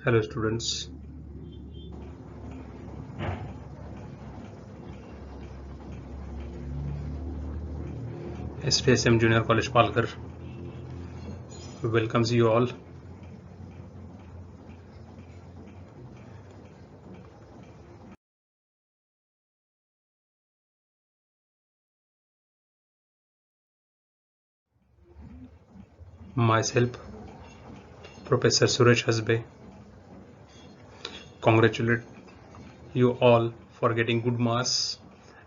Hello students. STSM Junior College Palghar welcomes you all. Myself, Professor Suresh Hasbe, congratulate you all for getting good marks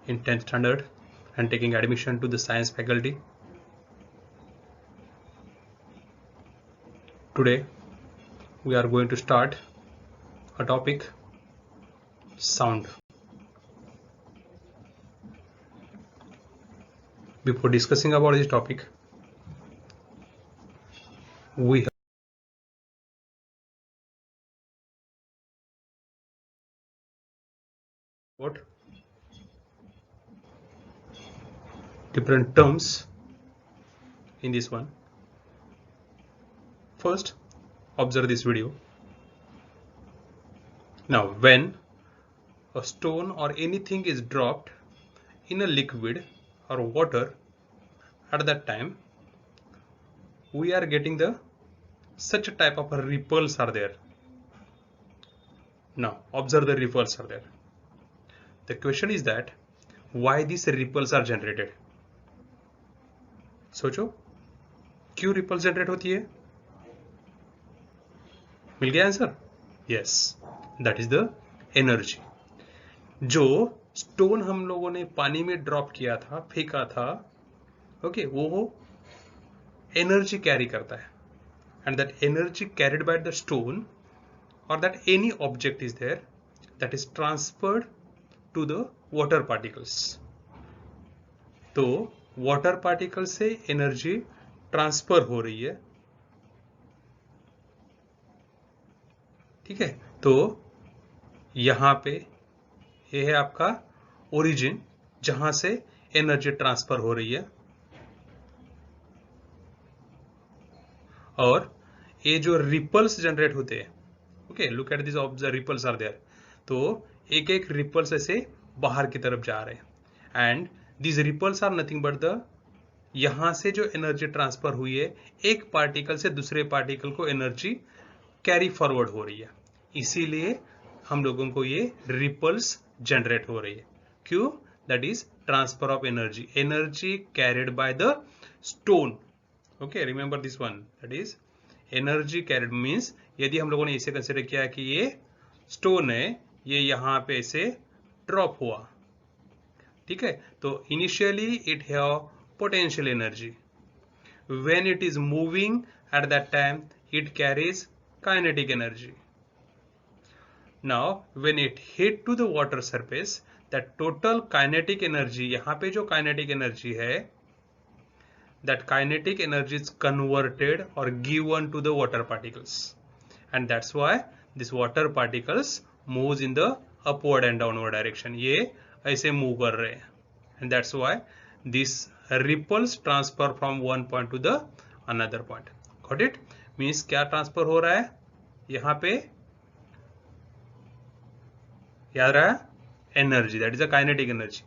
in 10th standard and taking admission to the science faculty. Today, we are going to start a topic, sound. Before discussing about this topic, we have what different terms in this one. First, observe this video. Now, when a stone or anything is dropped in a liquid or water, at that time we are getting the such a type of ripples are there. Now observe the ripples are there. The question is that why these ripples are generated. सोचो क्यों ripple generate होती है. मिल गया answer. Yes, that is the energy. जो stone हम लोगों ने पानी में ड्रॉप किया था, फेंका था, ओके, वो एनर्जी कैरी करता है. And that energy carried by the stone or that any object is there, that is transferred to the water particles. तो water particles से energy transfer हो रही है. ठीक है, तो यहाँ पे ये है आपका origin जहां से एनर्जी ट्रांसफर हो रही है. और ये जो रिपल्स जनरेट होते हैं, okay, look at this, of the ripples are there. तो एक एक रिपल्स ऐसे बाहर की तरफ जा रहे हैं and this ripples are nothing but the, यहां से जो एनर्जी ट्रांसफर हुई है एक पार्टिकल से दूसरे पार्टिकल को एनर्जी कैरी फॉरवर्ड हो रही है. इसीलिए हम लोगों को ये रिपल्स जनरेट हो रही है. क्यों? That is transfer of energy, energy carried by the stone. Okay, remember this one, that is energy carried means यदि हम लोगों ने इसे कंसिडर किया कि ये स्टोन है, ये यहां पे से ड्रॉप हुआ. ठीक है, तो initially it have potential energy. When it is moving at that time it carries kinetic energy. Now when it hit to the water surface, that total kinetic energy, यहां पे जो काइनेटिक एनर्जी है, that kinetic energy is converted or given to the water particles, and that's why this water particles moves in the upward and downward direction. ये ऐसे move कर रहे हैं and that's why this ripples transfer from one point to the another point. Got it? Means क्या transfer हो रहा है यहाँ पे, याद रहा, energy, that is a kinetic energy.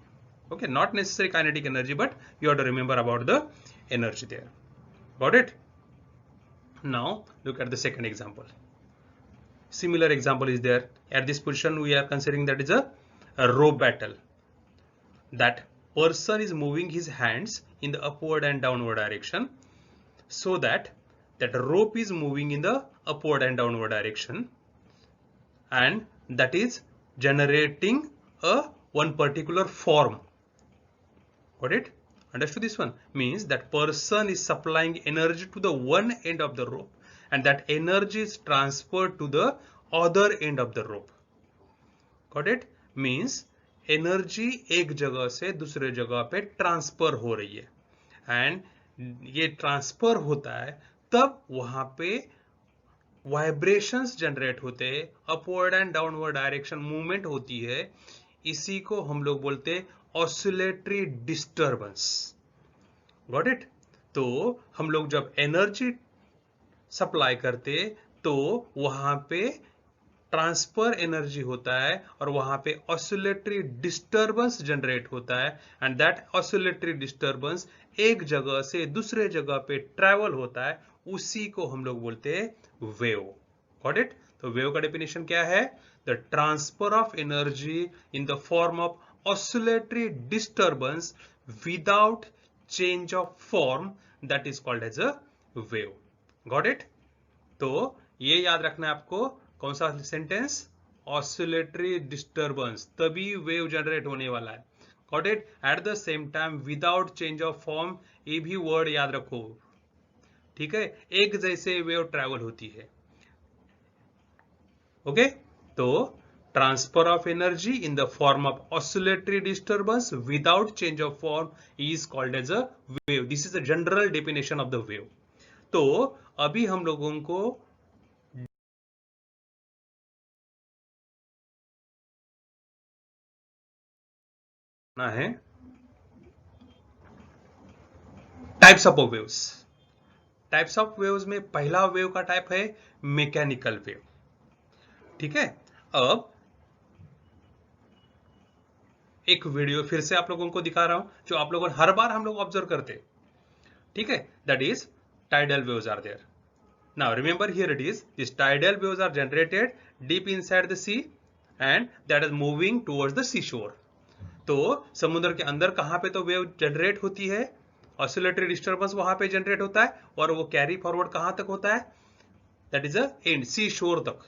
Okay, not necessarily kinetic energy, but you have to remember about the energy there. Got it? Now look at the second example. Similar example is there. At this position we are considering that is a rope battle. That person is moving his hands in the upward and downward direction, so that that rope is moving in the upward and downward direction, and that is generating a one particular form. Got it? Understood this one? Means that person is supplying energy to the one end of the rope and that energy is transferred to the other end of the rope. Got it? Means energy एक जगह से दूसरे जगह पे transfer हो रही है and ये ट्रांसफर होता है तब वहां पे वाइब्रेशंस जनरेट होते हैं, upward and downward direction movement होती है. इसी को हम लोग बोलते हैं ऑसिलेटरी डिस्टर्बेंस. Got it? तो हम लोग जब एनर्जी सप्लाई करते तो वहां पे ट्रांसफर एनर्जी होता है और वहां पे ऑसिलेटरी डिस्टरबेंस जनरेट होता है एंड दैट ऑसिलेटरी डिस्टरबेंस एक जगह से दूसरे जगह पे ट्रैवल होता है, उसी को हम लोग बोलते हैं वेव। Got it? तो वेव का डेफिनेशन क्या है? The transfer of energy in the form of oscillatory disturbance without change of form, that is called as a wave. Got it? तो ये याद रखना है आपको, कौन सा सेंटेंस? ऑसिलेटरी डिस्टरबेंस, तभी वेव जनरेट होने वाला है। Got it? At the same time without change of form, ये भी वर्ड याद रखो, ठीक है? एक जैसे वेव ट्रैवल होती है। ओके, तो transfer of energy in the form of oscillatory disturbance without change of form is called as a wave. This is a general definition of the wave. तो अभी हम लोगों को है types of waves. Types of waves में पहला wave का type है मैकेनिकल वेव। ठीक है, अब एक वीडियो फिर से आप लोगों को दिखा रहा हूं जो आप लोगों हर बार हम लोग ऑब्जर्व करते। ठीक है, that is tidal waves are there. Now remember here it is, this tidal waves are generated deep inside the sea and that is moving towards the sea shore. तो समुद्र के अंदर कहां पे तो वेव जनरेट होती है, ऑसिलेटरी डिस्टर्बेंस वहां पे जनरेट होता है और वो कैरी फॉरवर्ड कहां तक होता है, दैट इज अ एंड सी शोर तक।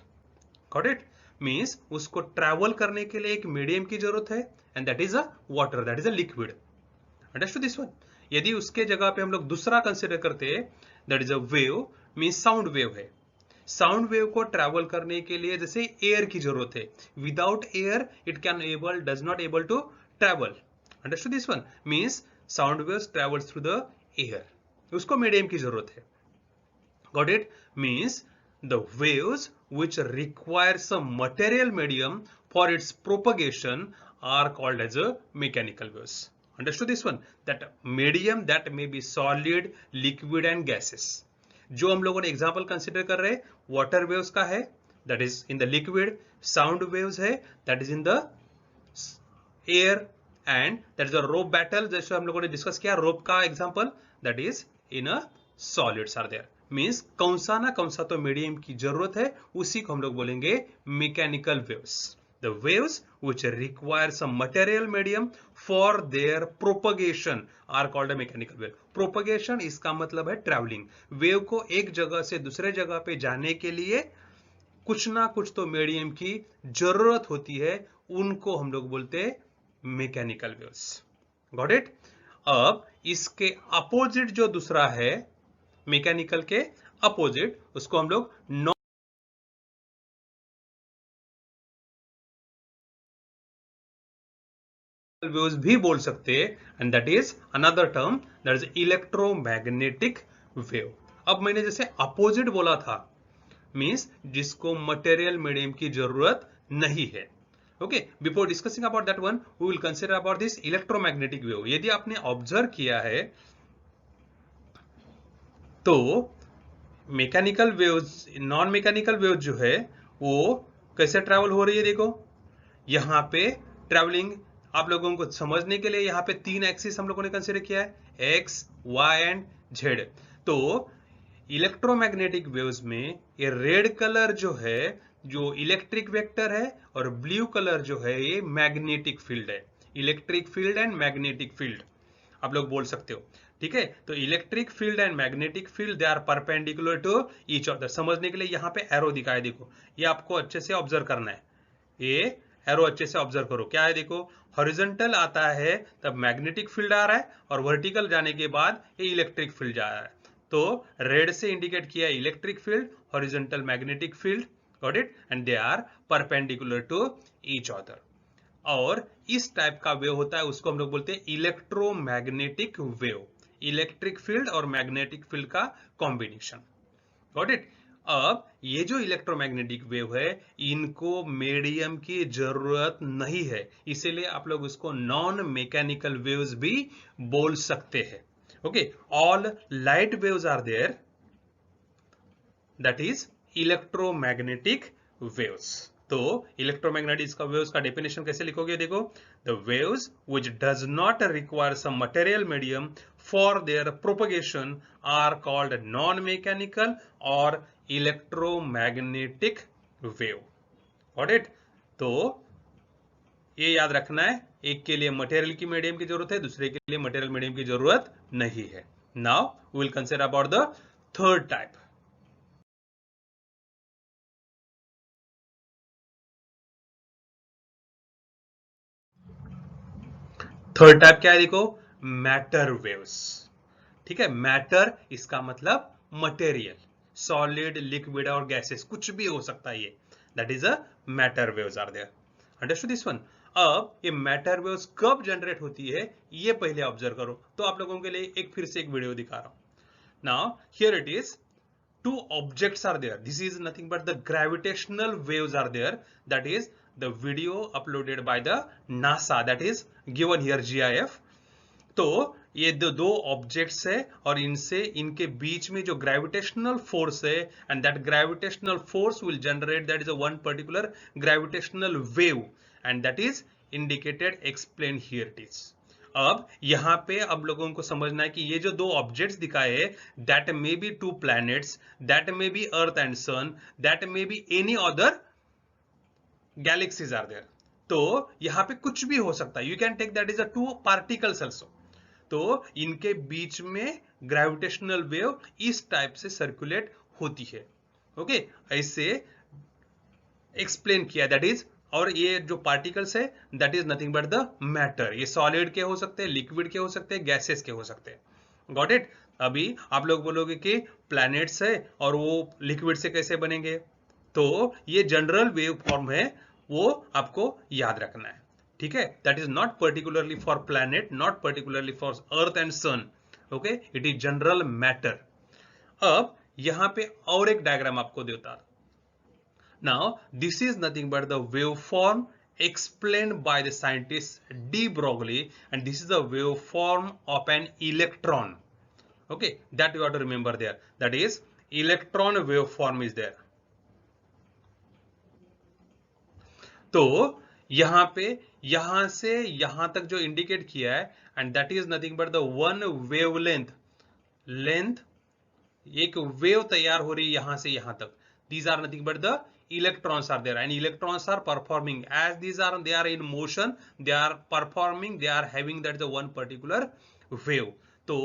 Got it? मींस उसको ट्रैवल करने के लिए एक मीडियम की जरूरत है and that is a water, that is a liquid. Understood this one? यदि उसके जगह पे हम लोग दूसरा कंसिडर करते हैं, that is a wave, means sound wave है। साउंड वेव को ट्रैवल करने के लिए जैसे एयर की जरूरत है, without air it can able does not able to travel. Understood this one? Means sound waves travels through the air, उसको मीडियम की जरूरत है। Got it? Means the waves which require some material medium for its propagation are called as a mechanical waves. Understood this one? That medium that may be solid, liquid and gases. जो हम लोगों ने example consider कर रहे हैं, water waves का है, that is in the liquid. Sound waves है, that is in the air and that is a rope battle, जैसे हम लोगों ने डिस्कस किया रोप का example, that is in a solids are there. Means कौन सा ना कौन सा तो मीडियम की जरूरत है, उसी को हम लोग बोलेंगे mechanical waves. The waves which require some material medium for their propagation are called a mechanical wave. Propagation इसका मतलब है ट्रैवलिंग। वेव को एक जगह से दूसरे जगह पे जाने के लिए कुछ ना कुछ तो मीडियम की जरूरत होती है, उनको हम लोग बोलते हैं मैकेनिकल वेव्स। Got it? अब इसके अपोजिट जो दूसरा है, मैकेनिकल के अपोजिट, उसको हम लोग नॉन वेव्स भी बोल सकते हैं and that is another term, that is electromagnetic wave. अब मैंने जैसे अपोजिट बोला था, मींस जिसको मटेरियल मीडियम की जरूरत नहीं है। Okay, before discussing about that one we will consider about this electromagnetic wave. यदि आपने ऑब्जर्व किया है तो mechanical waves, non mechanical waves जो है वो कैसे ट्रैवल हो रही है, देखो यहाँ पे ट्रैवलिंग। आप लोगों को समझने के लिए यहाँ पे तीन एक्सिस हम लोगों ने कंसीडर किया है, एक्स, वाई एंड जेड। तो इलेक्ट्रोमैग्नेटिक वेव्स में ये रेड कलर जो है जो इलेक्ट्रिक वेक्टर है और ब्लू कलर जो है ये मैग्नेटिक फील्ड है। Electric field and magnetic field आप लोग बोल सकते हो। ठीक है, तो electric field and magnetic field they are perpendicular to each other. समझने के लिए यहाँ पे एरो दिखाया, देखो ये आपको अच्छे से ऑब्जर्व करना है। ये एरो अच्छे से ऑब्जर्व करो, क्या है देखो, हॉरिजॉन्टल आता है तब मैग्नेटिक फील्ड आ रहा है और वर्टिकल जाने के बाद ये इलेक्ट्रिक फील्ड जा रहा है। तो रेड से इंडिकेट किया electric field, horizontal magnetic field. Got it? And they are perpendicular to each other. और इस टाइप का वेव होता है, उसको हम लोग बोलते हैं इलेक्ट्रोमैग्नेटिक वेव। इलेक्ट्रिक फील्ड और मैग्नेटिक फील्ड का कॉम्बिनेशन। Got it? अब ये जो इलेक्ट्रोमैग्नेटिक वेव है, इनको मीडियम की जरूरत नहीं है, इसीलिए आप लोग उसको नॉन मैकेनिकल वेव्स भी बोल सकते हैं। Okay, all light waves are there, that is electromagnetic waves. तो इलेक्ट्रोमैग्नेटिक्स का वेव्स का डेफिनेशन कैसे लिखोगे? देखो, the waves which does not require some material medium for their propagation are called non-mechanical or electromagnetic wave. Got it? तो ये याद रखना है, एक के लिए मटेरियल की मीडियम की जरूरत है, दूसरे के लिए मटेरियल मीडियम की जरूरत नहीं है. Now we will consider about the third type. Third type क्या है? देखो, मैटर वेव्स. ठीक है, मैटर इसका मतलब मटेरियल, सॉलिड, लिक्विड और गैसेस, कुछ भी हो सकता है ये. That is a matter waves are there. Understood this one? अब ये मैटर वेव्स कब जनरेट होती है ये पहले ऑब्जर्व करो. तो आप लोगों के लिए फिर से एक वीडियो दिखा रहा हूं. Now here it is, two objects are there. This is nothing but the gravitational waves are there. That is the video uploaded by the NASA, that is given here GIF. तो ये दो objects है और इनसे इनके बीच में जो ग्रेविटेशनल फोर्स है, and that gravitational force will generate that is a one particular gravitational wave, and that is indicated, explain here it is. अब यहां पे अब लोगों को समझना है कि ये जो दो ऑब्जेक्ट्स दिखाए, that may be two planets, that may be earth and sun, that may be any other galaxies are there. तो यहां पे कुछ भी हो सकता है. You can take that is a two particles also. तो इनके बीच में ग्रेविटेशनल वेव इस टाइप से सर्कुलेट होती है. ओके, ऐसे एक्सप्लेन किया. दैट इज, और ये जो पार्टिकल्स है that is nothing but the matter. ये सॉलिड के हो सकते हैं, लिक्विड के हो सकते हैं, गैसेस के हो सकते हैं. Got it? अभी आप लोग बोलोगे कि प्लैनेट्स है और वो लिक्विड से कैसे बनेंगे? तो ये जनरल वेव फॉर्म है, वो आपको याद रखना है. ठीक है, that is not particularly for planet, not particularly for earth and sun. Okay, it is general matter. अब यहां पे और एक डायग्राम आपको देता. Now, this is nothing but the waveform explained by the scientist de Broglie, and this is the waveform of an electron. Okay, that you have to remember there. That is, electron waveform is there. तो यहां पे यहां से यहां तक जो indicate किया है, and that is nothing but the one wavelength. Length, एक वेव तैयार हो रही है यहां से यहां तक. These are nothing but the electrons are there, and electrons are performing as they are in motion, they are performing, they are having that the one particular wave. तो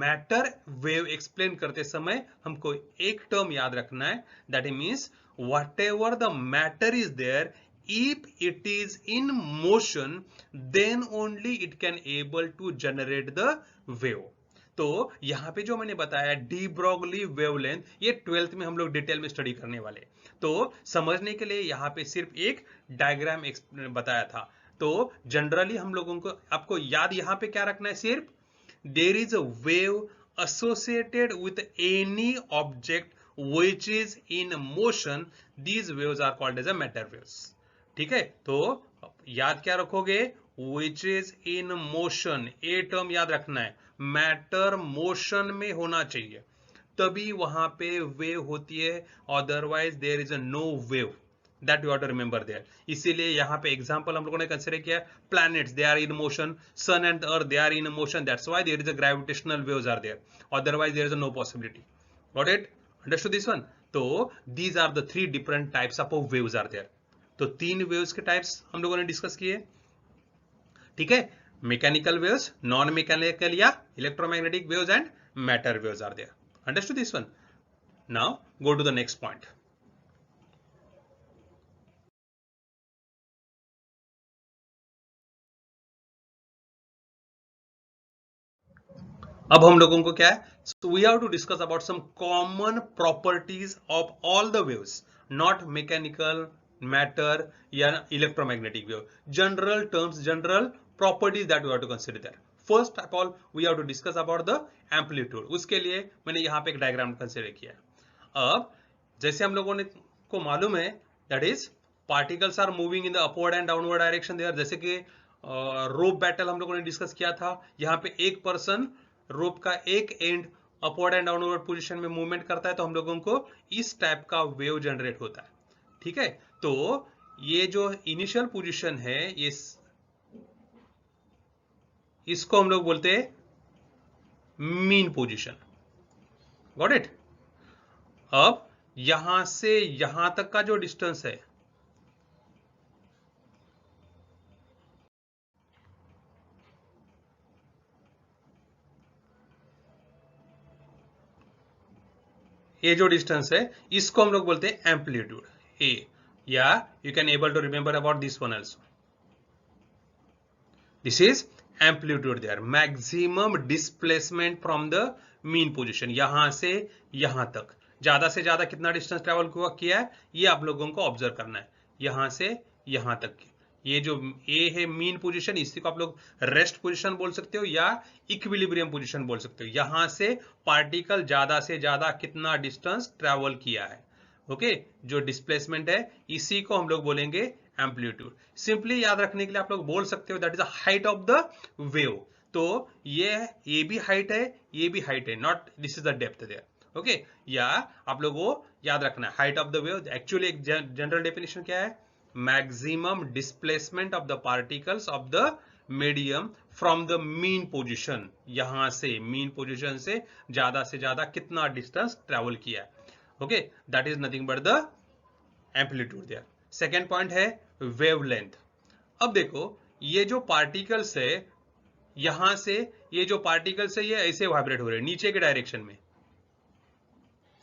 मैटर वेव एक्सप्लेन करते समय हमको एक term याद रखना है, that means whatever the matter is there, if it is in motion, then only it can able to generate the wave. तो यहां पे जो मैंने बताया डी ब्रॉगली वेवलेंथ, ये 12th में हम लोग डिटेल में स्टडी करने वाले. तो समझने के लिए यहां पे सिर्फ एक डायग्राम बताया था. तो जनरली हम लोगों को आपको याद यहां पे क्या रखना है? सिर्फ there is a wave associated with any object which is in motion, these waves are called as a matter waves. ठीक है, तो याद क्या रखोगे? which is in motion, ये टर्म याद रखना है. मैटर मोशन में होना चाहिए तभी वहां पे वेव होती है, otherwise there is a no wave. That you have to remember there. इसीलिए यहां पे एग्जांपल हम लोगों ने कंसीडर किया, planets they are in motion, sun and earth they are in motion, that's why there is a gravitational waves are there, otherwise there is a no possibility. Got it? Understood this one? तो these are the three different types of waves are there. तो तीन waves के types हम लोगों ने discuss किए. ठीक है, मैकेनिकल वेव्स, नॉन मैकेनिकल या electromagnetic waves, and matter waves are there. Understood this one? Now go to the next point. अब हम लोगों को क्या है? So we have to discuss about some common properties of all the waves, not mechanical, matter या electromagnetic wave. General terms, general properties that we have to consider there. First of all, we have to discuss about the amplitude. उसके लिए मैंने यहाँ पे एक diagram consider किया. अब जैसे हम लोगों ने को मालूम है, that is particles are moving in the upward and downward direction there. जैसे कि रोप बैटल हम लोगों ने डिस्कस किया था, यहाँ पे एक पर्सन रोप का एक and upward and downward position में मूवमेंट करता है, तो हम लोगों को इस टाइप का वेव जनरेट होता है. ठीक है, तो ये जो इनिशियल पोजीशन है ये इसको हम लोग बोलते हैं मीन पोजीशन। Got it. अब यहां से यहां तक का जो डिस्टेंस है, ये जो डिस्टेंस है इसको हम लोग बोलते हैं एम्पलीट्यूड ए, या you can able to remember about this one also. This is amplitude there, maximum displacement from the mean position, यहां से यहां तक ज्यादा से ज्यादा कितना डिस्टेंस ट्रेवल किया है ये आप लोगों को ऑब्जर्व करना है, यहां से यहां तक की। ये जो ए है मीन पोजीशन, इसी को आप लोग रेस्ट पोजीशन बोल सकते हो या इक्विलिब्रियम पोजीशन बोल सकते हो। यहां से पार्टिकल ज्यादा से ज्यादा कितना डिस्टेंस ट्रेवल किया है, ओके, जो डिस्प्लेसमेंट है इसी को हम लोग बोलेंगे एम्पलीट्यूड। सिंपली याद रखने के लिए आप लोग बोल सकते हो that is the height of the wave. तो ये भी हाइट है, ये भी हाइट है, not this is the depth there, okay. या आप लोग वो याद रखना है height of the wave actually एक जनरल डेफिनेशन क्या है, maximum displacement of the particles of the medium from the mean position, यहां से मीन पोजीशन से ज्यादा कितना डिस्टेंस ट्रेवल किया है, okay, that is nothing but the amplitude there. Second point है वेवलेंथ। अब देखो ये जो पार्टिकल्स है यहां से, ये जो पार्टिकल्स है ये ऐसे वाइब्रेट हो रहे हैं नीचे के डायरेक्शन में,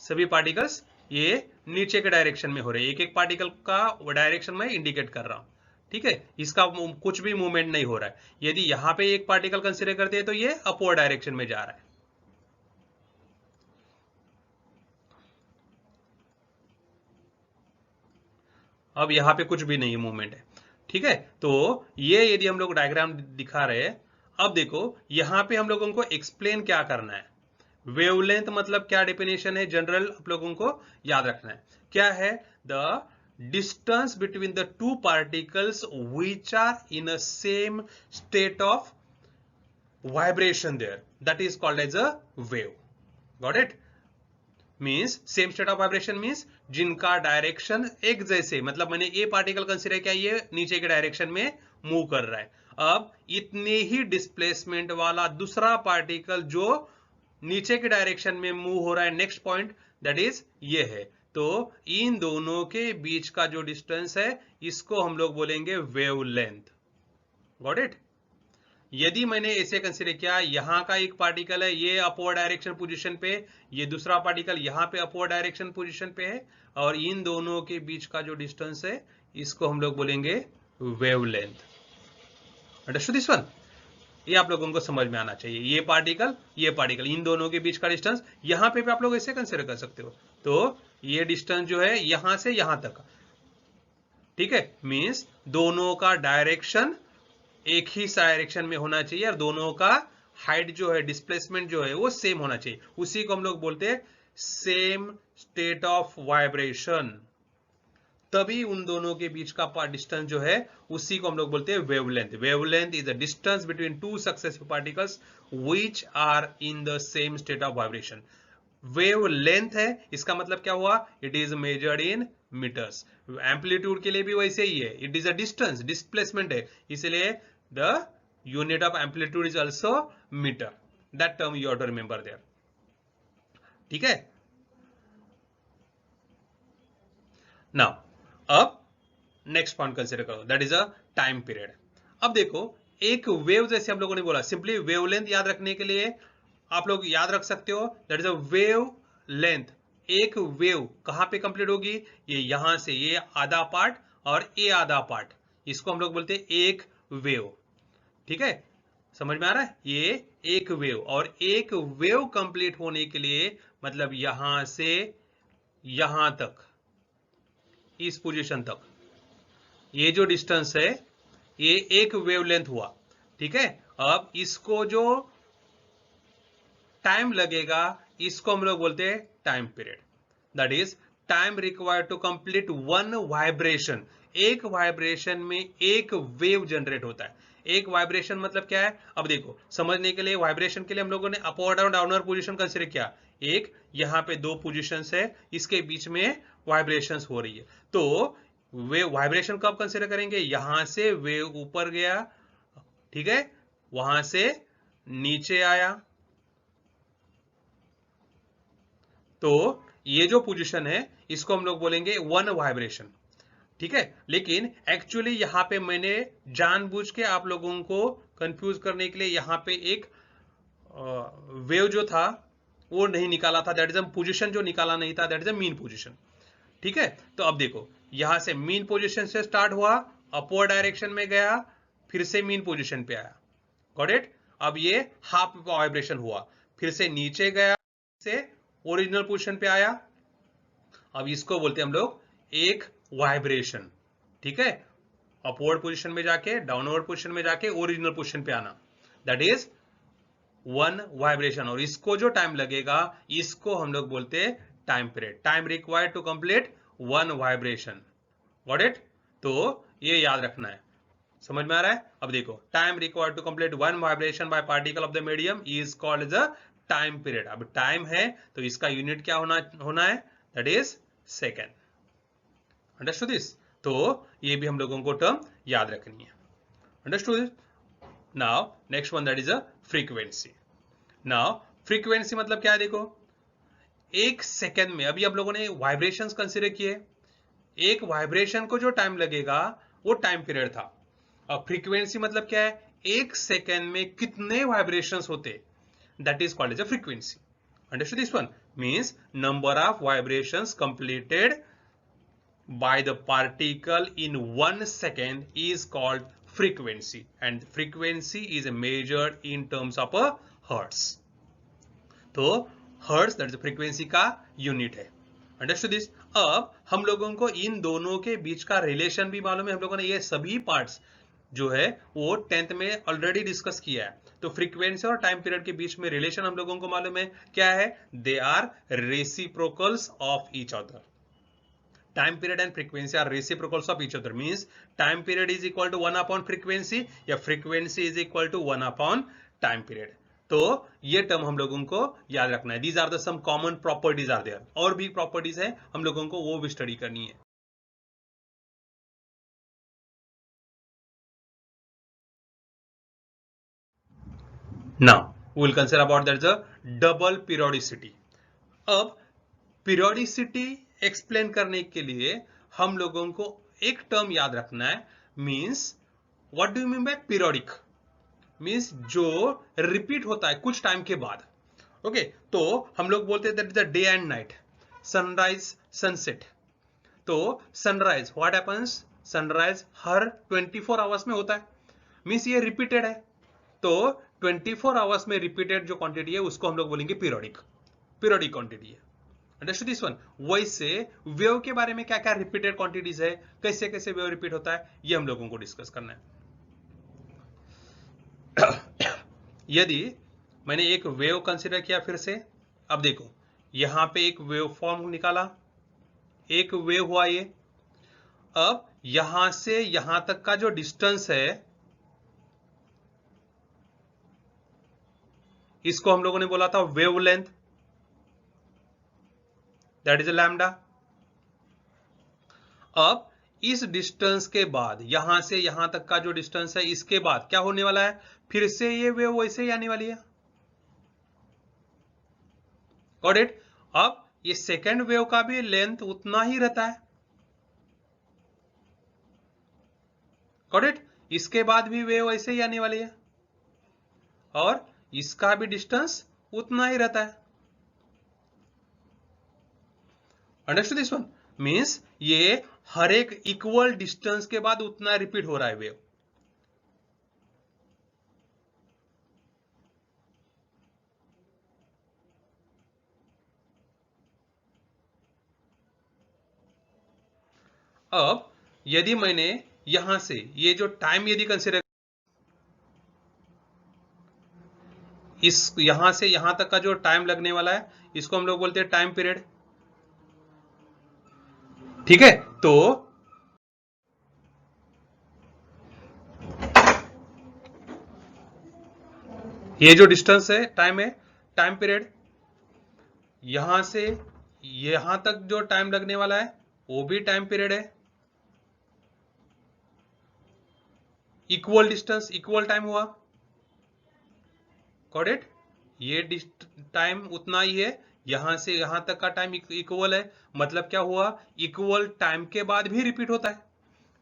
सभी पार्टिकल्स ये नीचे के डायरेक्शन में हो रहे हैं, एक एक पार्टिकल का डायरेक्शन में इंडिकेट कर रहा हूं, ठीक है, इसका कुछ भी मूवमेंट नहीं हो रहा है। यदि यहां पे एक पार्टिकल कंसीडर करते हैं तो ये अपवर्ड डायरेक्शन में जा रहा है। अब यहां पे कुछ भी नहीं मूवमेंट है, ठीक है, तो ये यदि हम लोग डायग्राम दिखा रहे हैं, अब देखो यहां पे हम लोगों को एक्सप्लेन क्या करना है, वेवलेंथ मतलब क्या डेफिनेशन है जनरल आप लोगों को याद रखना है, क्या है, the distance between the two particles which are in a same state of vibration there, that is called as a wave. Got it. Means same state of vibration means जिनका डायरेक्शन एक जैसे, मतलब मैंने ए पार्टिकल कंसीडर किया ये नीचे के direction में मूव कर रहा है, अब इतने ही डिस्प्लेसमेंट वाला दूसरा पार्टिकल जो नीचे के डायरेक्शन में मूव हो रहा है, नेक्स्ट पॉइंट दैट इज ये है, तो इन दोनों के बीच का जो डिस्टेंस है इसको हम लोग बोलेंगे वेवलेंथ। Got it. यदि मैंने ऐसे कंसीडर किया यहां का एक पार्टिकल है ये अपवर्ड डायरेक्शन पोजीशन पे, ये दूसरा पार्टिकल यहां पे अपवर्ड डायरेक्शन पोजीशन पे है, और इन दोनों के बीच का जो डिस्टेंस है इसको हम लोग बोलेंगे वेवलेंथ। Understood this one. ये आप लोगों को समझ में आना चाहिए, ये पार्टिकल इन दोनों के बीच का डिस्टेंस यहां पे भी आप लोग ऐसे कंसीडर कर सकते हो, तो ये डिस्टेंस जो है यहां से यहां तक, ठीक है, मींस दोनों का डायरेक्शन एक ही डायरेक्शन में होना चाहिए और दोनों का हाइट जो है, डिस्प्लेसमेंट जो है वो सेम होना चाहिए, उसी को हम लोग बोलते हैं सेम स्टेट ऑफ वाइब्रेशन, तभी उन दोनों के बीच का डिस्टेंस जो है उसी को हम लोग बोलते हैं wavelength. Wavelength is the distance between two successive particles which are in the same state of vibration. Wavelength है इसका मतलब क्या हुआ, it is measured in metres. Amplitude के लिए भी वैसे ही है, it is a distance, displacement है, इसलिए the unit of amplitude is also meter, that term you have to remember there, ठीक है। now अब नेक्स्ट पॉइंट कंसीडर करो, that is a time period. अब देखो एक वेव, जैसे हम लोगों ने बोला सिंपली वेवलेंथ याद रखने के लिए आप लोग याद रख सकते हो that is a wave length. एक वेव कहां पे कंप्लीट होगी, ये यहां से ये आधा पार्ट और ये आधा पार्ट, इसको हम लोग बोलते हैं एक वेव, ठीक है, समझ में आ रहा है, ये एक वेव, और एक वेव कंप्लीट होने के लिए मतलब यहां से यहां तक, इस पोजीशन तक, ये जो डिस्टेंस है ये एक वेवलेंथ हुआ, ठीक है। अब इसको जो टाइम लगेगा इसको हम लोग बोलते हैं time period, that is time required to complete one vibration. एक वाइब्रेशन में एक वेव जनरेट होता है। एक वाइब्रेशन मतलब क्या है, अब देखो समझने के लिए वाइब्रेशन के लिए हम लोगों ने अपर और डाउनर पोजीशन कंसीडर किया, एक यहां पे दो पोजीशंस है, इसके बीच में वाइब्रेशंस हो रही है। तो वे वाइब्रेशन कब कंसिडर करेंगे? यहां से वेव ऊपर गया, ठीक है, वहां से नीचे आया, तो ये जो पोजीशन है इसको हम लोग बोलेंगे वन वाइब्रेशन, ठीक है। लेकिन एक्चुअली यहां पे मैंने जानबूझ के आप लोगों को कंफ्यूज करने के लिए यहां पे एक वेव जो था वो नहीं निकाला था, दैट इज अ पोजीशन जो निकाला नहीं था, that is a mean position, ठीक है। तो अब देखो यहां से मीन पोजीशन से स्टार्ट हुआ, अपवर्ड डायरेक्शन में गया, फिर से मीन पोजीशन पे आया, गॉट इट। अब ये हाफ वाइब्रेशन हुआ, फिर से नीचे गया, से ओरिजिनल पोजीशन पे आया। अब इसको बोलते हैं हम लोग एक वाइब्रेशन, ठीक है। अपवर्ड पोजीशन में जाके डाउनवर्ड पोजीशन में जाके ओरिजिनल पोजीशन पे आना, दैट इज वन वाइब्रेशन। और इसको जो टाइम लगेगा इसको हम लोग बोलते हैं time period, time required to complete one vibration, got it. तो ये याद रखना है, समझ में आ रहा है। अब देखो time required to complete one vibration by particle of the medium is called the time period. अब टाइम है तो इसका यूनिट क्या होना है, that is second, understood this. तो ये भी हम लोगों को टर्म याद रखनी है, understood. Now next one that is a frequency. Now frequency मतलब क्या है, देखो एक सेकेंड में, अभी आप लोगों ने वाइब्रेशंस कंसीडर किए, एक वाइब्रेशन को जो टाइम लगेगा वो टाइम पीरियड था। अब फ्रीक्वेंसी मतलब क्या है, एक सेकेंड में कितने वाइब्रेशंस होते, that is called as a frequency, understood this one. Means number of vibrations completed by the particle in 1 second is called frequency, and frequency is measured in terms of a hertz. तो hertz that is frequency का unit है, understood this. अब हम लोगों को इन दोनों के बीच का रिलेशन भी मालूम है, हम लोगों ने ये सभी पार्ट्स जो है वो 10th में ऑलरेडी डिस्कस किया है। तो फ्रीक्वेंसी और टाइम पीरियड के बीच में रिलेशन हम लोगों को मालूम है, क्या है, they are reciprocals of each other. Time period and frequency are reciprocals of each other, means time period is equal to 1 upon frequency या frequency is equal to 1 upon time period। तो ये टर्म हम लोगों को याद रखना है। These are the some common properties are there, और भी प्रॉपर्टीज है हम लोगों को वो भी स्टडी करनी है। Now we will consider about that the double periodicity। अब पीरियोडिसिटी एक्सप्लेन करने के लिए हम लोगों को एक टर्म याद रखना है, means what do you mean by periodic, means जो रिपीट होता है कुछ टाइम के बाद, ओके। तो हम लोग बोलते हैं that is the day and night, sunrise sunset. तो सनराइज व्हाट हैपेंस, सनराइज हर 24 आवर्स में होता है, मींस ये रिपीटेड है। तो 24 आवर्स में रिपीटेड जो क्वांटिटी है उसको हम लोग बोलेंगे पीरियोडिक, पीरियोडिक क्वांटिटी है, अंडरस्टूड दिस वन। वैसे वेव के बारे में क्या क्या रिपीटेड क्वांटिटीज है, कैसे कैसे वेव रिपीट होता है, ये हम लोगों को डिस्कस करना है। यदि मैंने एक वेव कंसीडर किया फिर से, अब देखो यहां पे एक वेव फॉर्म निकाला, एक वेव हुआ ये। अब यहां से यहां तक का जो डिस्टेंस है इसको हम लोगों ने बोला था wave length, that is lambda. अब इस डिस्टेंस के बाद यहां से यहां तक का जो डिस्टेंस है इसके बाद क्या होने वाला है, फिर से ये वेव वैसे ही आने वाली है, गॉट इट। अब ये सेकेंड वेव का भी लेंथ उतना ही रहता है, गॉट इट। इसके बाद भी वेव वैसे ही आने वाली है और इसका भी डिस्टेंस उतना ही रहता है, अंडरस्टूड दिस वन। मींस ये हर एक इक्वल डिस्टेंस के बाद उतना रिपीट हो रहा है वेव। अब यदि मैंने यहां से ये जो टाइम यदि कंसीडर, इस यहां से यहां तक का जो टाइम लगने वाला है इसको हम लोग बोलते हैं टाइम पीरियड, ठीक है। तो ये जो डिस्टेंस है टाइम पीरियड, यहां से यहां तक जो टाइम लगने वाला है वो भी टाइम पीरियड है, इक्वल डिस्टेंस इक्वल टाइम हुआ, गॉट इट। ये टाइम उतना ही है, यहां से यहां तक का टाइम इक्वल है, मतलब क्या हुआ, इक्वल टाइम के बाद भी रिपीट होता है,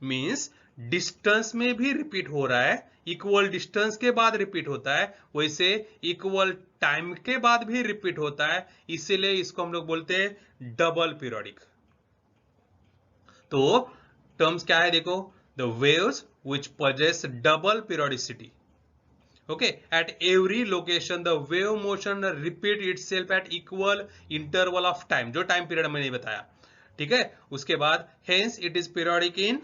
मींस डिस्टेंस में भी रिपीट हो रहा है, इक्वल डिस्टेंस के बाद रिपीट होता है, वैसे इक्वल टाइम के बाद भी रिपीट होता है, इसीलिए इसको हम लोग बोलते हैं डबल पीरियोडिक। तो टर्म्स क्या है देखो, the waves which possess double periodicity, okay, at every location the wave motion repeat itself at equal interval of time, जो टाइम पीरियड मैंने बताया, ठीक है। उसके बाद hence it is periodic in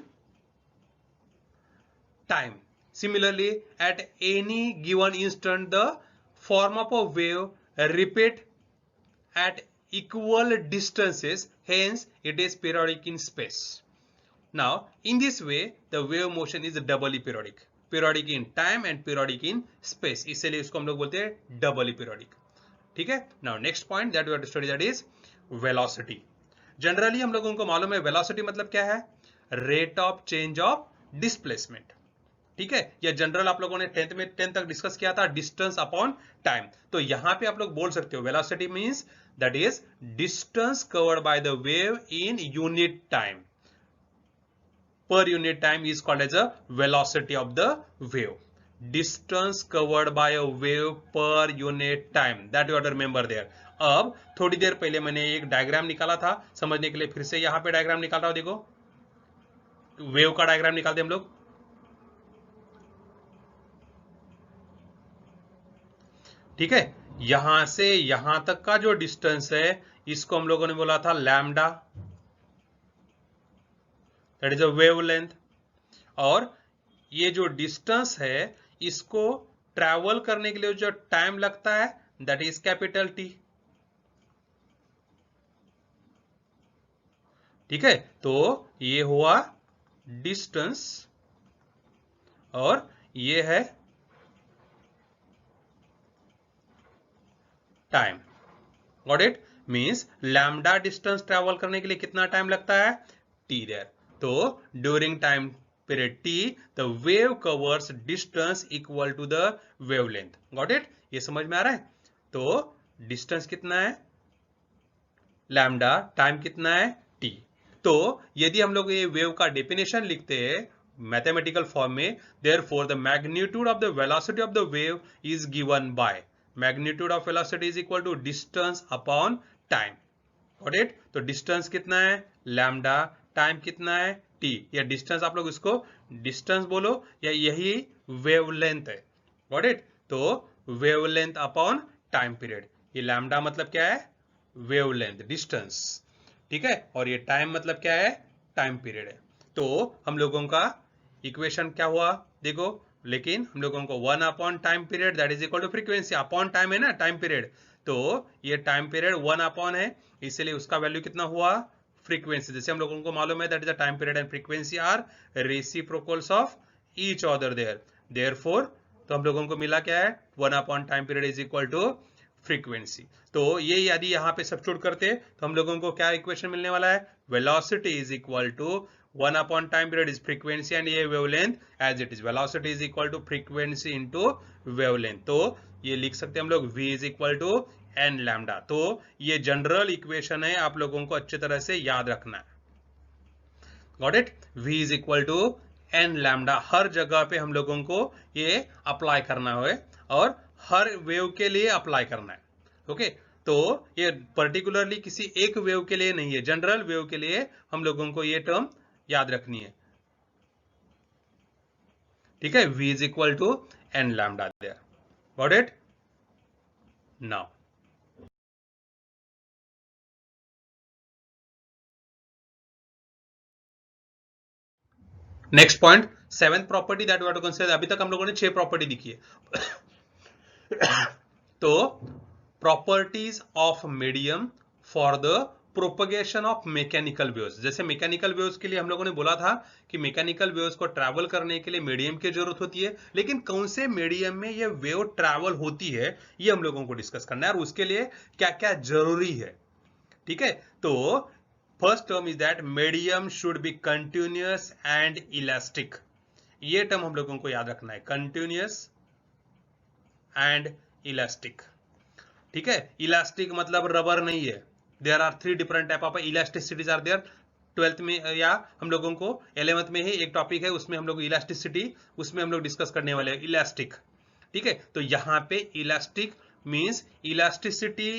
time. Similarly, at any given instant the form of a wave repeat at equal distances, hence it is periodic in space. Now, in this way, the wave motion is doubly periodic. Periodic in time and periodic in space. इसलिए इसको हम लोग बोलते हैं doubly periodic. ठीक है? Now, next point that we have to study, that is velocity. Generally हम लोगों को मालूम है velocity मतलब क्या है? Rate of change of displacement. ठीक है, या जनरल आप लोगों ने 10th तक डिस्कस किया था, डिस्टेंस अपॉन टाइम। तो यहां पे आप लोग बोल सकते हो velocity means that is distance covered by the wave in unit time, per unit time is called as a velocity of the wave. Distance covered by a wave per unit time, that you have to remember there. अब थोड़ी देर पहले मैंने एक diagram निकाला था, समझने के लिए फिर से यहां पे डायग्राम निकाल रहा हूं, देखो वेव का डायग्राम निकालते हम लोग। ठीक है, यहां से यहां तक का जो डिस्टेंस है इसको हम लोगों ने बोला था lambda, that is a wavelength. और ये जो डिस्टेंस है इसको ट्रैवल करने के लिए जो टाइम लगता है दैट इज कैपिटल टी। ठीक है, तो ये हुआ डिस्टेंस और ये है time, got it. Means lambda distance travel करने के लिए कितना टाइम लगता है, टी देयर। तो during time period t the wave covers distance equal to the wavelength, got it। ये समझ में आ रहा है। तो डिस्टेंस कितना है लैम्डा, टाइम कितना है t। तो यदि हम लोग ये वेव का डेफिनेशन लिखते हैं मैथमेटिकल फॉर्म में, therefore the magnitude of the velocity of the wave is given by magnitude of velocity is equal to distance upon time, got it। तो डिस्टेंस कितना है लैम्डा, टाइम कितना है टी, या डिस्टेंस आप लोग इसको डिस्टेंस बोलो या यही वेवलेंथ है, गॉट इट। तो वेवलेंथ अपॉन टाइम पीरियड, ये लैम्डा मतलब क्या है वेवलेंथ डिस्टेंस, ठीक है, और ये टाइम मतलब क्या है टाइम पीरियड है। तो हम लोगों का इक्वेशन क्या हुआ देखो, लेकिन हम लोगों को 1 upon time period that is equal to frequency, upon time है ना टाइम पीरियड, तो ये टाइम पीरियड 1 अपॉन है, इसलिए उसका वैल्यू कितना हुआ फ्रीक्वेंसी। जैसे हम लोगों को मालूम है that is the time period and frequency are reciprocals of each other there, therefore तो हम लोगों को मिला क्या है 1 upon time period is equal to frequency. तो ये यदि यहाँ पे सब्स्टिट्यूट करते तो हम लोगों को क्या इक्वेशन मिलने वाला है, velocity is equal to 1 upon time period is frequency and ये wavelength as it is, velocity is equal to frequency into wavelength. तो ये लिख सकते हैं हम लोग v is equal to N lambda. तो ये जनरल इक्वेशन है, आप लोगों को अच्छी तरह से याद रखना है, got it. v is equal to N lambda, हर जगह पे हम लोगों को ये अप्लाई करना है और हर वेव के लिए अप्लाई करना है, ओके। तो ये पर्टिकुलरली किसी एक वेव के लिए नहीं है, जनरल वेव के लिए हम लोगों को ये टर्म याद रखनी है, ठीक है। v is equal to N lambda there, got it. Now next point, seventh property that we have to consider. अभी तक हम लोगों ने 6 प्रॉपर्टी दिखी है तो properties of medium for the propagation of mechanical waves. जैसे मैकेनिकल वेव्स के लिए हम लोगों ने बोला था कि मैकेनिकल वेव्स को ट्रैवल करने के लिए मीडियम की जरूरत होती है, लेकिन कौन से मीडियम में ये वेव ट्रैवल होती है ये हम लोगों को डिस्कस करना है और उसके लिए क्या क्या जरूरी है, ठीक है, तो first term is that medium should be continuous and elastic. ये टर्म हम लोगों को याद रखना है, कंटिन्यूअस एंड इलास्टिक। ठीक है, इलास्टिक मतलब रबर नहीं है। There are 3 different type of elasticities are there. 12th में या हम लोगों को 11th में ही एक टॉपिक है, उसमें हम लोग इलास्टिसिटी, उसमें हम लोग डिस्कस करने वाले हैं इलास्टिक। ठीक है, तो यहां पे elastic means elasticity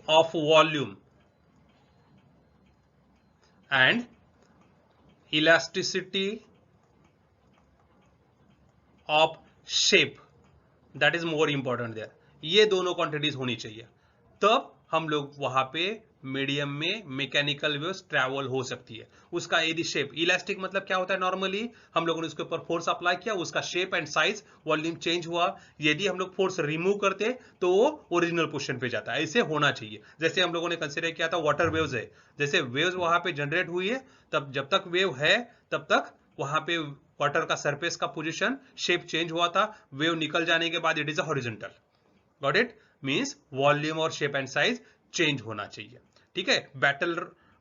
of volume and elasticity of shape, that is more important there. ये दोनों क्वांटिटीज होनी चाहिए, तब हम लोग वहां पे मीडियम में मैकेनिकल वेव्स ट्रैवल हो सकती है। उसका यदि शेप, इलास्टिक मतलब क्या होता है, नॉर्मली हम लोगों ने उसके ऊपर फोर्स अप्लाई किया, उसका shape and size volume change हुआ, यदि हम लोग फोर्स रिमूव करते तो वो ओरिजिनल पोजीशन पे जाता है। ऐसे होना चाहिए। जैसे हम लोगों ने कंसिडर किया था वाटर वेव्स है, जैसे वेव्स वहां पे जनरेट हुई है, तब जब तक वेव है तब तक वहां पे वाटर का सरफेस का पोजीशन शेप चेंज हुआ था, वेव निकल जाने के बाद it is a horizontal. Got it, means volume और शेप एंड साइज चेंज होना चाहिए। ठीक है, बैटल,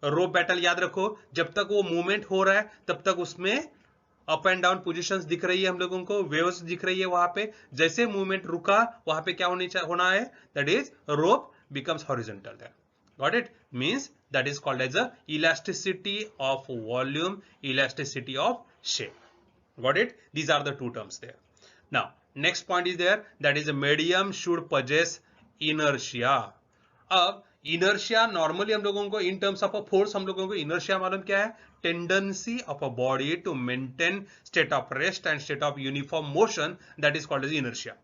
रोप बैटल याद रखो, जब तक वो मूवमेंट हो रहा है तब तक उसमें अप एंड डाउन पोजीशंस दिख रही है, हम लोगों को वेव्स दिख रही है वहां पे। जैसे मूवमेंट रुका वहां पे क्या होना है, that is rope becomes horizontal there. Got it, means that is called as a elasticity of volume, elasticity of shape. Got it? These are the two terms there. Now, next point is there, that is a medium should possess inertia. अब inertia normally हम लोगों को in terms of a force, हम लोगों को inertia मालूम क्या है, tendency of a body to maintain state of rest and state of uniform motion, that is called as inertia.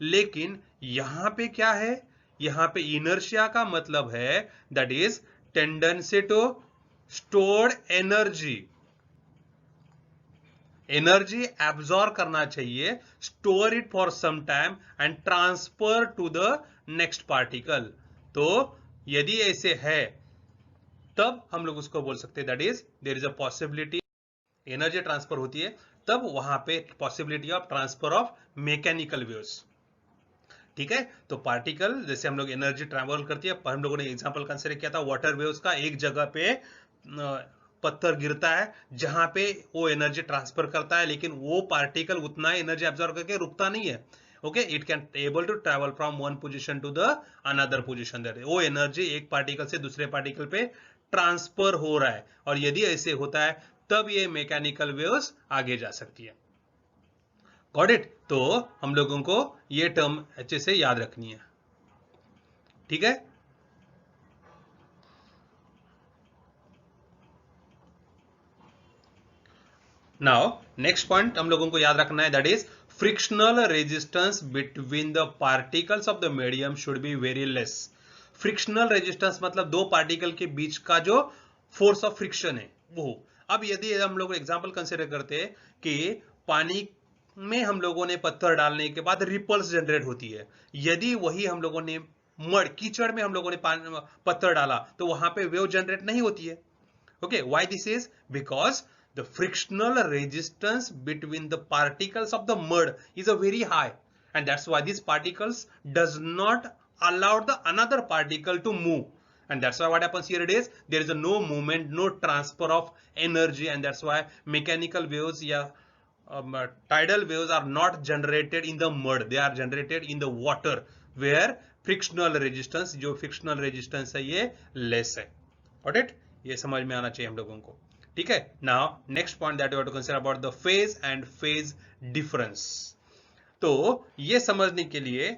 लेकिन यहां पे क्या है, यहां पे inertia का मतलब है that is tendency to store energy, energy absorb करना चाहिए, store it for some time and transfer to the next particle. तो यदि ऐसे है तब हम लोग उसको बोल सकते हैं that is there is a possibility, energy transfer होती है तब वहां पे possibility of transfer of mechanical waves. ठीक है, तो पार्टिकल जैसे हम लोग एनर्जी ट्रैवल करती है, हम लोगों ने एग्जांपल कंसीडर किया था वाटर वेव्स का, एक जगह पे पत्थर गिरता है जहां पे वो एनर्जी ट्रांसफर करता है, लेकिन वो पार्टिकल उतना एनर्जी एब्जॉर्ब करके रुकता नहीं है। Okay, it can able to travel from one position to the another position, वो एनर्जी एक पार्टिकल से दूसरे पार्टिकल पे ट्रांसफर हो रहा है, और यदि ऐसे होता है तब ये मैकेनिकल वेव्स आगे जा सकती है। गॉट इट, तो हम लोगों को ये टर्म अच्छे से याद रखनी है। ठीक है, नाउ नेक्स्ट पॉइंट हम लोगों को याद रखना है, that is frictional resistance between the particles of the medium should be very less. Frictional resistance मतलब दो पार्टिकल के बीच का जो फोर्स ऑफ फ्रिक्शन है वो। अब यदि हम लोग एग्जांपल कंसीडर करते हैं कि पानी में हम लोगों ने पत्थर डालने के बाद रिपल्स जनरेट होती है, यदि वही हम लोगों ने मड कीचड़ में हम लोगों ने पत्थर डाला तो वहां पे वेव जनरेट नहीं होती है। Okay, why this is? Because the frictional resistance between the particles of the mud is a very high, and that's why these particles does not allow the another particle to move, and that's why what happens here it is there is a no movement, no transfer of energy, and that's why mechanical waves, tidal waves are not generated in the mud, they are generated in the water where frictional resistance, जो frictional resistance है ये less है। Got it? ये समझ में आना चाहिए हम लोगों को। ठीक है, now next point that you have to consider about the phase and phase difference. तो ये समझने के लिए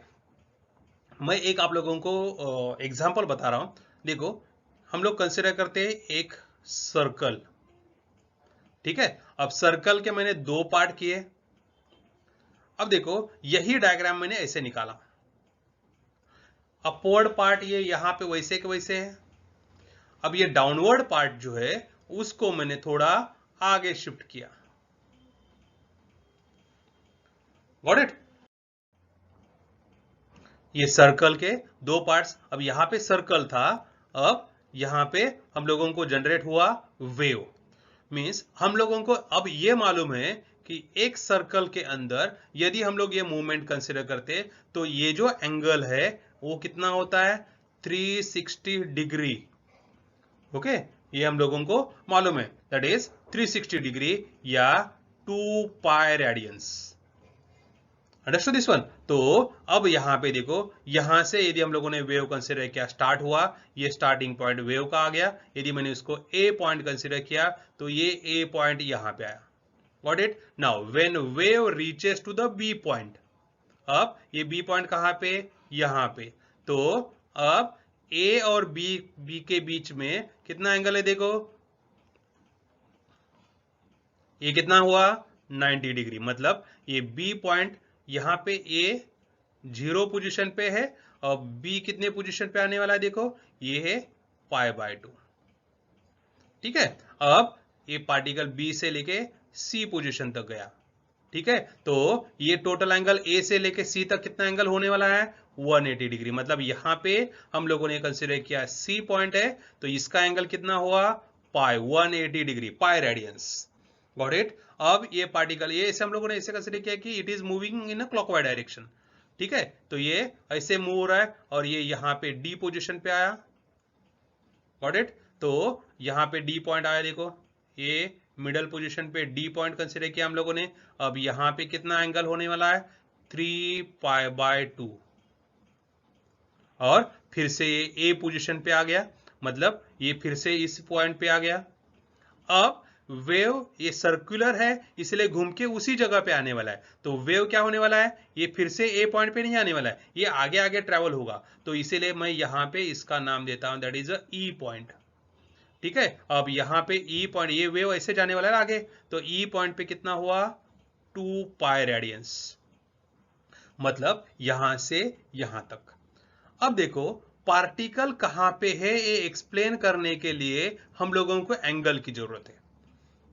मैं एक आप लोगों को एग्जांपल बता रहा हूं। देखो, हम लोग कंसीडर करते हैं एक सर्कल। ठीक है, अब सर्कल के मैंने दो पार्ट किए। अब देखो, यही डायग्राम मैंने ऐसे निकाला, अपवर्ड पार्ट ये यहां पे वैसे के वैसे है। अब ये डाउनवर्ड पार्ट जो है उसको मैंने थोड़ा आगे शिफ्ट किया। गॉट इट, ये सर्कल के दो पार्ट्स। अब यहां पे सर्कल था, अब यहां पे हम लोगों को जनरेट हुआ वेव। मीन्स हम लोगों को अब ये मालूम है कि एक सर्कल के अंदर यदि हम लोग ये मूवमेंट कंसिडर करते तो ये जो एंगल है वो कितना होता है 360 डिग्री। ओके, ये हम लोगों को मालूम है, दैट इज 360 डिग्री या 2 पाई रेडियंस। Understood this one. तो अब यहां पे देखो, यहां से यदि हम लोगों ने वेव कंसिडर किया, स्टार्ट हुआ, ये स्टार्टिंग पॉइंट वेव का आ गया, यदि मैंने इसको ए पॉइंट कंसिडर किया तो ये ए पॉइंट यहां पे आया। Got it? Now when wave reaches to the B point, अब ये बी पॉइंट कहां पे? यहां पे। तो अब ए और बी के बीच में कितना एंगल है? देखो ये कितना हुआ 90 डिग्री। मतलब ये बी पॉइंट यहां पे ए 0 पोजीशन पे है और बी कितने पोजीशन पे आने वाला है? देखो ये है π/2। ठीक है, अब ये पार्टिकल बी से लेके सी पोजीशन तक गया। ठीक है, तो ये टोटल एंगल ए से लेके सी तक कितना एंगल होने वाला है? 180 डिग्री। मतलब यहां पे हम लोगों ने कंसिडर किया सी पॉइंट है तो इसका एंगल कितना हुआ? पाई 180 degree, pi radiance. Got it? अब ये पार्टिकल ये ऐसे हम लोगों ने ऐसे कंसिडर किया कि it is moving in a clockwise direction. ठीक है, तो ये ऐसे मूव हो रहा है और ये यहां पे डी पोजीशन पे आया। Got it? तो यहां पे डी पॉइंट आया, देखो ये मिडल पोजीशन पे डी पॉइंट कंसिडर किया हम लोगों ने। अब यहां पे कितना एंगल होने वाला है? 3π/2। और फिर से ये ए पोजीशन पे आ गया, मतलब ये फिर से इस पॉइंट पे आ गया। अब वेव ये सर्कुलर है इसलिए घूम के उसी जगह पे आने वाला है। तो वेव क्या होने वाला है? ये फिर से ए पॉइंट पे नहीं आने वाला है, ये आगे आगे ट्रेवल होगा। तो इसीलिए मैं यहां पे इसका नाम देता हूं, that is a E point. ठीक है, अब यहां पे ई पॉइंट, ये वेव ऐसे जाने वाला है आगे, तो ई पॉइंट पे कितना हुआ? 2 पाई रेडियंस। मतलब यहां से यहां तक। अब देखो पार्टिकल कहां पे है ये एक्सप्लेन करने के लिए हम लोगों को एंगल की जरूरत है।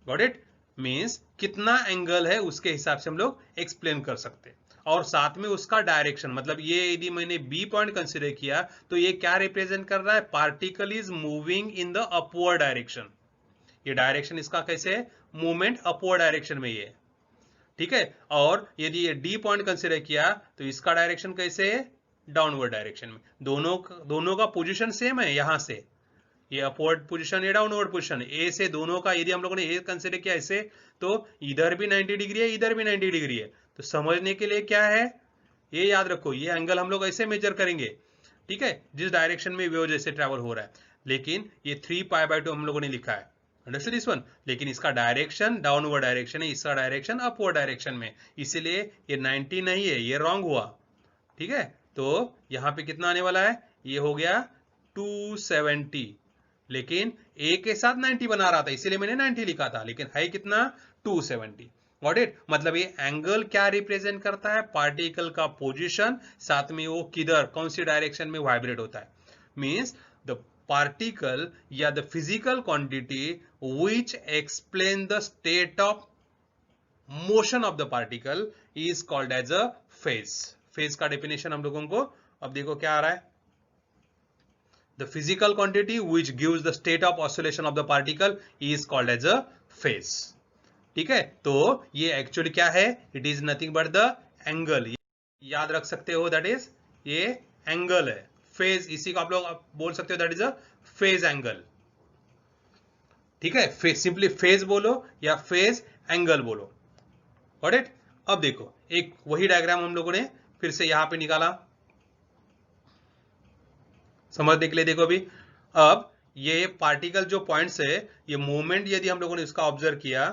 Got it? मीन्स कितना एंगल है उसके हिसाब से हम लोग एक्सप्लेन कर सकते हैं। और साथ में उसका डायरेक्शन, मतलब ये यदि मैंने बी पॉइंट कंसिडर किया तो ये क्या रिप्रेजेंट कर रहा है? Particle is moving in the upward direction. ये डायरेक्शन इसका कैसे है? मूवमेंट अपवर्ड डायरेक्शन में ये। ठीक है, और यदि ये डी पॉइंट कंसिडर किया तो इसका डायरेक्शन कैसे है? डाउनवर्ड डायरेक्शन में। दोनों का पोजीशन सेम है। यहां से ये अपवर्ड पोजीशन, ये डाउनवर्ड पोजीशन, ए से दोनों का यदि हम लोगों ने ए कंसिडर किया ऐसे, तो इधर भी 90 डिग्री है, इधर भी 90 डिग्री है। तो समझने के लिए क्या है, ये याद रखो, ये एंगल हम लोग ऐसे मेजर करेंगे। ठीक है, जिस डायरेक्शन में वेव जैसे ट्रेवल हो रहा है। लेकिन ये 3π/2 हम लोगों ने लिखा है, अंडरस्टूड दिस वन। लेकिन इसका डायरेक्शन डाउनवर्ड डायरेक्शन है, इसका डायरेक्शन अपवर्ड डायरेक्शन में, इसीलिए ये 90 नहीं है, ये रॉन्ग हुआ। ठीक है, तो यहां पे कितना आने वाला है? ये हो गया 270। लेकिन ए के साथ 90 बना रहा था इसीलिए मैंने 90 लिखा था, लेकिन है कितना? 270। Got it? मतलब ये एंगल क्या रिप्रेजेंट करता है? पार्टिकल का पोजीशन, साथ में वो किधर, कौन सी डायरेक्शन में वाइब्रेट होता है। मींस द पार्टिकल या the physical quantity which explain the state of motion of the particle is called as a phase. Phase का डेफिनेशन हम लोगों को अब देखो क्या आ रहा है? The physical quantity which gives the state of oscillation of the particle is called as a phase. ठीक है, तो ये एक्चुअली क्या है? It is nothing but the angle. याद रख सकते हो, दैट इज ये एंगल है। फेज, इसी को आप लोग बोल सकते हो, that is a phase angle. ठीक है, फेज, सिंपली फेज बोलो या फेज एंगल बोलो। Got it? अब देखो एक वही डायग्राम हम लोगों ने फिर से यहां पे निकाला समझने के लिए। देखो अभी, अब ये पार्टिकल जो पॉइंट्स है, ये मूवमेंट यदि हम लोगों ने इसका ऑब्जर्व किया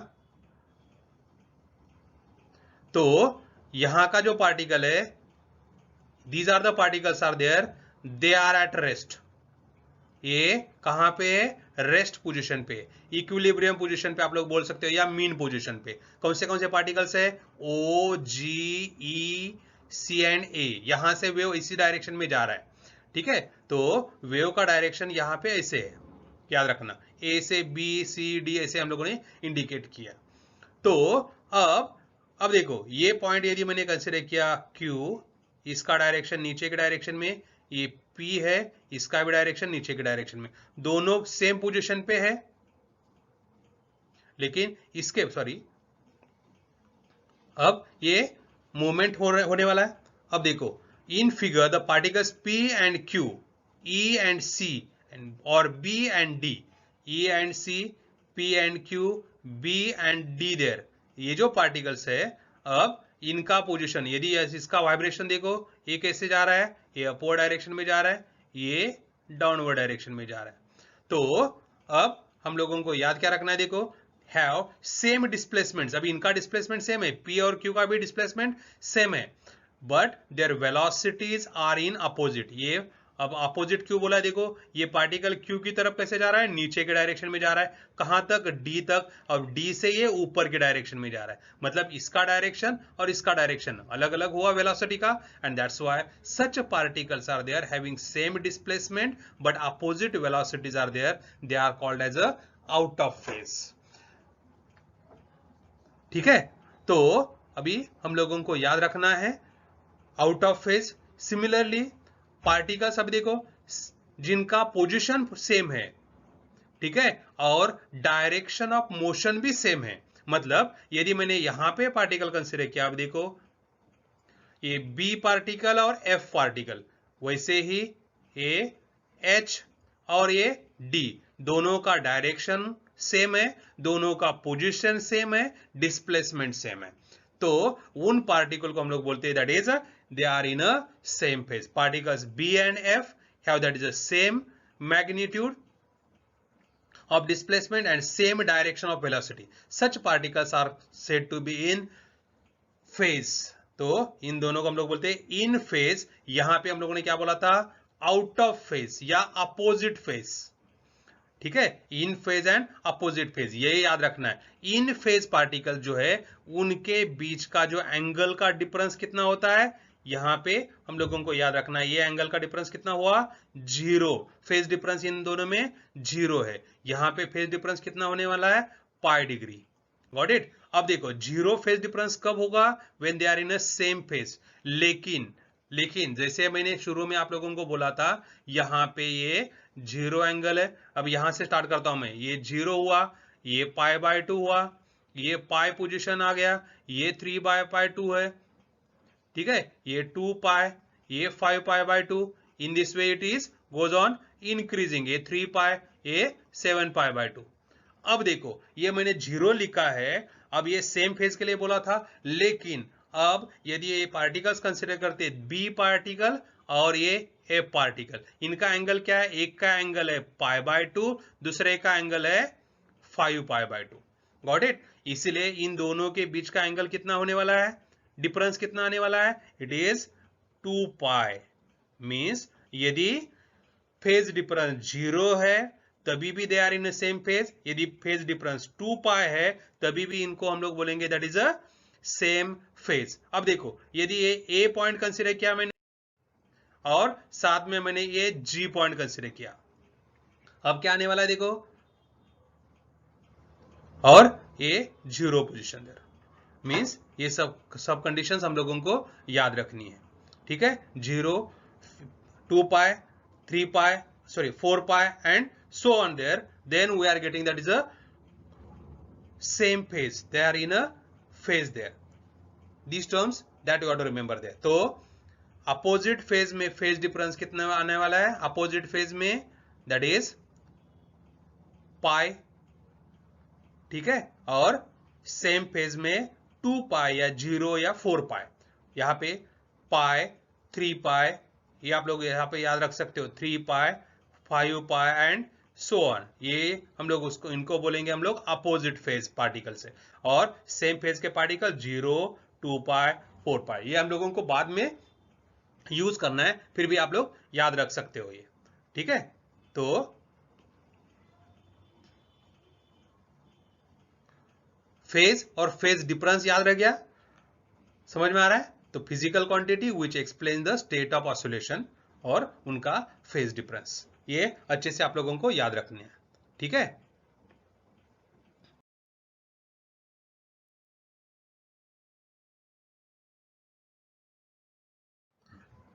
तो यहां का जो पार्टिकल है, these are the particles are there, they are at rest. ये कहां पे है? रेस्ट पोजीशन पे, इक्विलिब्रियम पोजीशन पे आप लोग बोल सकते हो, या मीन पोजीशन पे। कौन से पार्टिकल्स है? ओ, जी, ई, सी एंड ए। यहां से वेव इसी डायरेक्शन में जा रहा है। ठीक है, तो वेव का डायरेक्शन यहां पे ऐसे है, याद रखना। ए से बी, सी, डी ऐसे हम लोगों ने इंडिकेट किया। तो अब देखो ये पॉइंट यदि मैंने कंसिडर किया Q, इसका डायरेक्शन नीचे के डायरेक्शन में, ये P है, इसका भी डायरेक्शन नीचे के डायरेक्शन में, दोनों सेम पोजीशन पे है। लेकिन इसके सॉरी अब ये मूवमेंट होने वाला है। अब देखो in figure the particles P and Q, E and C और B and D, E and C, P and Q, B and D there, ये जो पार्टिकल्स है अब इनका पोजीशन यदि इसका वाइब्रेशन देखो, ये कैसे जा रहा है, ये अपवर्ड डायरेक्शन में जा रहा है, ये डाउनवर्ड डायरेक्शन में जा रहा है। तो अब हम लोगों को याद क्या रखना है, देखो हैव सेम डिस्प्लेसमेंट, अभी इनका डिस्प्लेसमेंट सेम है, P और Q का भी डिस्प्लेसमेंट सेम है, but their velocities are in opposite. ये अब अपोजिट क्यों बोला, देखो ये पार्टिकल Q की तरफ कैसे जा रहा है, नीचे के डायरेक्शन में जा रहा है, कहां तक, D तक, और D से ये ऊपर के डायरेक्शन में जा रहा है, मतलब इसका डायरेक्शन और इसका डायरेक्शन अलग अलग हुआ वेलोसिटी का, and that's why such particles are there having same displacement but opposite velocities are there, they are called as a out of phase. ठीक है, तो अभी हम लोगों को याद रखना है out of phase. Similarly particles अभी देखो जिनका पोजीशन सेम है, ठीक है, और डायरेक्शन ऑफ मोशन भी सेम है, मतलब यदि मैंने यहां पे पार्टिकल कंसीडर किया, अब देखो ये B पार्टिकल और F पार्टिकल, वैसे ही ये H और ये D, दोनों का डायरेक्शन सेम है, दोनों का पोजीशन सेम है, डिस्प्लेसमेंट सेम है, तो उन पार्टिकल को हम लोग बोलते हैं that is they are in a same phase. Particles B and F have that is the same magnitude of displacement and same direction of velocity. Such particles are said to be in phase. तो इन दोनों को हम लोग बोलते हैं इन phase. यहां पे हम लोगों ने क्या बोला था, आउट ऑफ फेज या अपोजिट फेज। ठीक है, इन फेज एंड अपोजिट फेज, ये याद रखना है। इन फेज पार्टिकल जो है उनके बीच का जो एंगल का डिफरेंस कितना होता है, यहां पे हम लोगों को याद रखना है, ये एंगल का डिफरेंस कितना हुआ, 0। फेज डिफरेंस इन दोनों में 0 है। यहां पे फेज डिफरेंस कितना होने वाला है, पाई डिग्री। Got it. अब देखो 0 फेज डिफरेंस कब होगा, when they are in a same phase. लेकिन जैसे मैंने शुरू में आप लोगों को बोला था, यहां पे ये 0 एंगल है। अब यहां से स्टार्ट करता हूं मैं, ये 0 हुआ, ये π/2 हुआ, ये पाई पोजीशन आ गया, ये 3/2 है, ठीक है, ये 2π, ये 5π/2, in this way it is goes on increasing, ये 3π, ये 7π/2। अब देखो ये मैंने 0 लिखा है, अब ये सेम फेज के लिए बोला था, लेकिन अब यदि ये पार्टिकल्स कंसिडर करते B पार्टिकल और ये A पार्टिकल, इनका एंगल क्या है, एक का एंगल है π/2, दूसरे का एंगल है 5π/2। Got it. इसलिए इन दोनों के बीच का एंगल कितना होने वाला है, डिफरेंस कितना आने वाला है, इट इज 2π। मीन्स यदि फेज डिफरेंस 0 है तभी भी they are in same phase, यदि फेज डिफरेंस 2π है तभी भी इनको हम लोग बोलेंगे that is a same phase. अब देखो यदि ये A पॉइंट कंसीडर किया मैंने और साथ में मैंने ये G पॉइंट कंसीडर किया, अब क्या आने वाला है देखो, और ये 0 पोजीशन देर, मीन्स ये सब कंडीशंस हम लोगों को याद रखनी है। ठीक है, 0, 2π, 3π, sorry 4π and so on there, then we are getting that is a same phase, they are in a phase there, these terms that you have to remember there। तो अपोजिट फेज में फेज डिफरेंस कितना आने वाला है, opposite phase में that is pi, ठीक है, और सेम फेज में 2π या 0 या 4π, यहां पे पाई, 3π, ये आप लोग यहां पे याद रख सकते हो, 3π, 5π एंड सो ऑन, ये हम लोग उसको इनको बोलेंगे हम लोग अपोजिट फेज पार्टिकल से, और सेम फेज के पार्टिकल 0, 2π, 4π, ये हम लोगों को बाद में यूज करना है, फिर भी आप लोग याद रख सकते हो ये। ठीक है, तो फेज और फेज डिफरेंस याद रह गया, समझ में आ रहा है। तो physical quantity which explain the state of oscillation और उनका फेज डिफरेंस, ये अच्छे से आप लोगों को याद रखने हैं। ठीक है,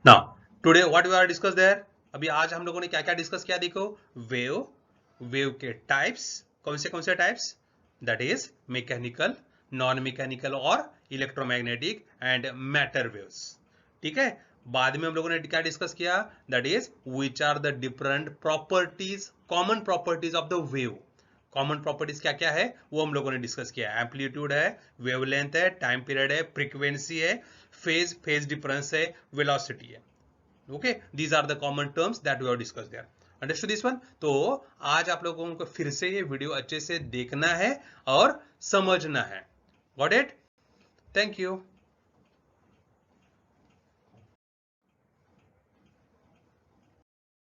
now today what we are discuss there, अभी आज हम लोगों ने क्या क्या डिस्कस किया, देखो वेव के टाइप्स, कौन से types, that is mechanical, non mechanical और इलेक्ट्रोमैग्नेटिक एंड मैटर वेव्स। ठीक है, बाद में हम लोगों ने क्या डिस्कस किया, that is which are the different properties, common properties of the wave. Common properties क्या क्या है वो हम लोगों ने डिस्कस किया। एम्पलीट्यूड है, वेवलेंथ है, टाइम पीरियड है, फ्रीक्वेंसी है, फेज डिफरेंस है, वेलोसिटी है। Okay, these are the common terms that we have discussed there. Understood this one? तो आज आप लोगों को फिर से ये वीडियो अच्छे से देखना है और समझना है। Got it? Thank you.